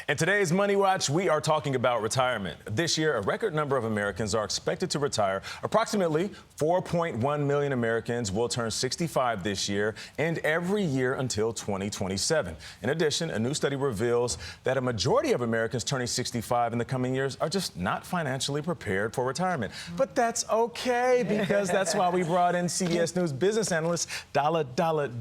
In today's Money Watch, we are talking about retirement. This year, a record number of Americans are expected to retire. Approximately 4.1 million Americans will turn 65 this year and every year until 2027. In addition, a new study reveals that a majority of Americans turning 65 in the coming years are just not financially prepared for retirement. But that's okay, because that's why we brought in CBS News business analyst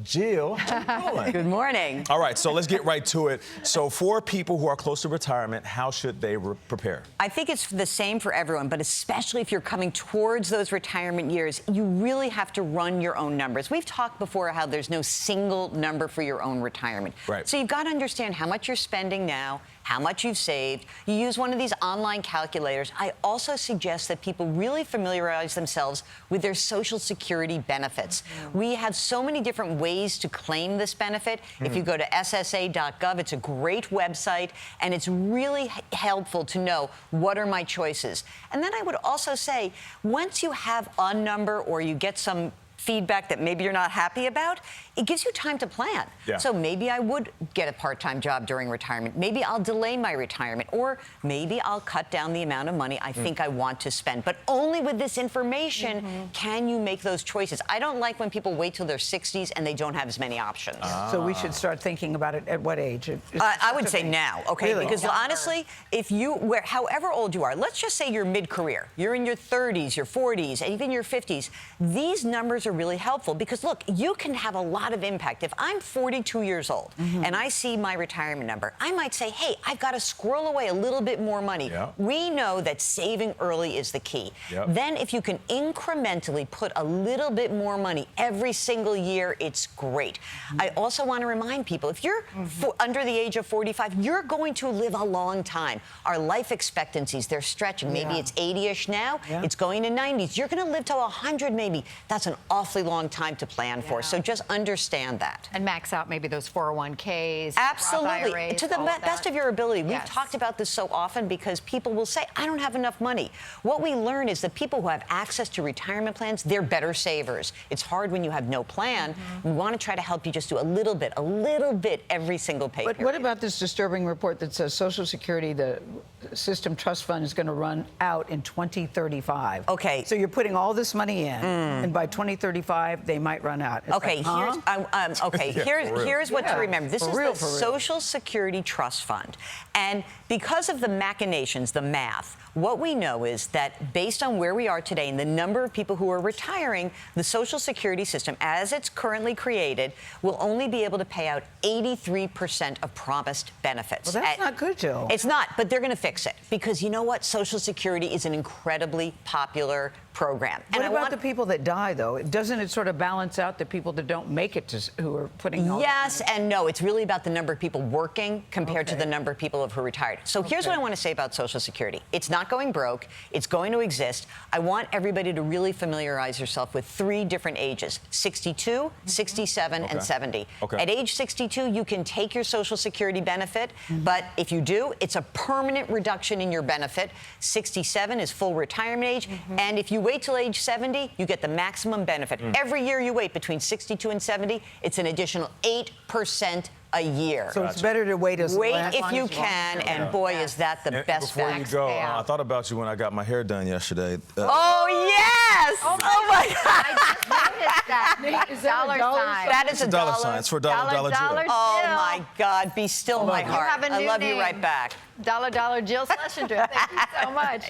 Jill. How you doing? Good morning. All right, so let's get right to it. So for people who are close to retirement, how should they prepare? I think it's the same for everyone, but especially if you're coming towards those retirement years, you really have to run your own numbers. We've talked before how there's no single number for your own retirement. Right. So you've got to understand how much you're spending now, how much you've saved. You use one of these online calculators. I also suggest that people really familiarize themselves with their Social Security benefits. We have so many different ways to claim this benefit. If you go to ssa.gov, it's a great website, and it's really helpful to know what are my choices. And then I would also say, once you have a number or you get some feedback that maybe you're not happy about, it gives you time to plan. Yeah. So maybe I would get a part-time job during retirement. Maybe I'll delay my retirement, or maybe I'll cut down the amount of money I think I want to spend. But only with this information can you make those choices. I don't like when people wait till their 60s and they don't have as many options. So we should start thinking about it at what age? I would say now, okay? Really? Because honestly, if you, however old you are, let's just say you're mid-career, you're in your 30s, your 40s, and even your 50s, these numbers are really helpful because, look, you can have a lot of impact. If I'm 42 years old and I see my retirement number, I might say, hey, I've got to squirrel away a little bit more money. Yep. We know that saving early is the key. Yep. Then if you can incrementally put a little bit more money every single year, it's great. I also want to remind people, if you're under the age of 45, you're going to live a long time. Our life expectancies, they're stretching. Maybe it's 80-ish now. It's going to 90s. You're going to live to 100 maybe. That's an awfully long time to plan for. So just understand that. And max out maybe those 401ks. Absolutely. Roth IRAs, To the best of your ability. We've Yes. talked about this so often because people will say, I don't have enough money. What we learn is that people who have access to retirement plans, they're better savers. It's hard when you have no plan. We want to try to help you just do a little bit every single pay But period. what about this disturbing report that says Social Security, the system trust fund, is going to run out in 2035? Okay. So you're putting all this money in, and by 2035, they might run out. It's Okay, like, huh? here's what to Yeah, remember. This for is real, the for real. Social Security Trust Fund. And because of the machinations, the math, what we know is that based on where we are today and the number of people who are retiring, the Social Security system, as it's currently created, will only be able to pay out 83% of promised benefits. Well, that's not good, Jill. It's not, but they're going to fix it. Because you know what? Social Security is an incredibly popular program. What about the people that die, though? Doesn't it sort of balance out the people that don't make it who are putting all Yes and no. It's really about the number of people working compared to the number of people who are retired. So here's what I want to say about Social Security. It's not going broke. It's going to exist. I want everybody to really familiarize yourself with 3 different ages: 62, 67, and 70. At age 62, you can take your Social Security benefit, but if you do, it's a permanent reduction in your benefit. 67 is full retirement age, and if you wait till age 70, you get the maximum benefit. Every year you wait between 62 and 70, it's an additional 8% a year. So it's better to wait as Wait long if you as can, and boy, is that the best Before you go, payout. I thought about you when I got my hair done yesterday. Oh, yes! Oh, my God! I just noticed that. Is that a dollar dollar sign. That is a dollar dollar. sign. It's for dollar Dollar Jill. Oh, Jill. my God. Be still my You heart. have a I new love you name. right back. Dollar Jill Schlesinger. Thank you so much.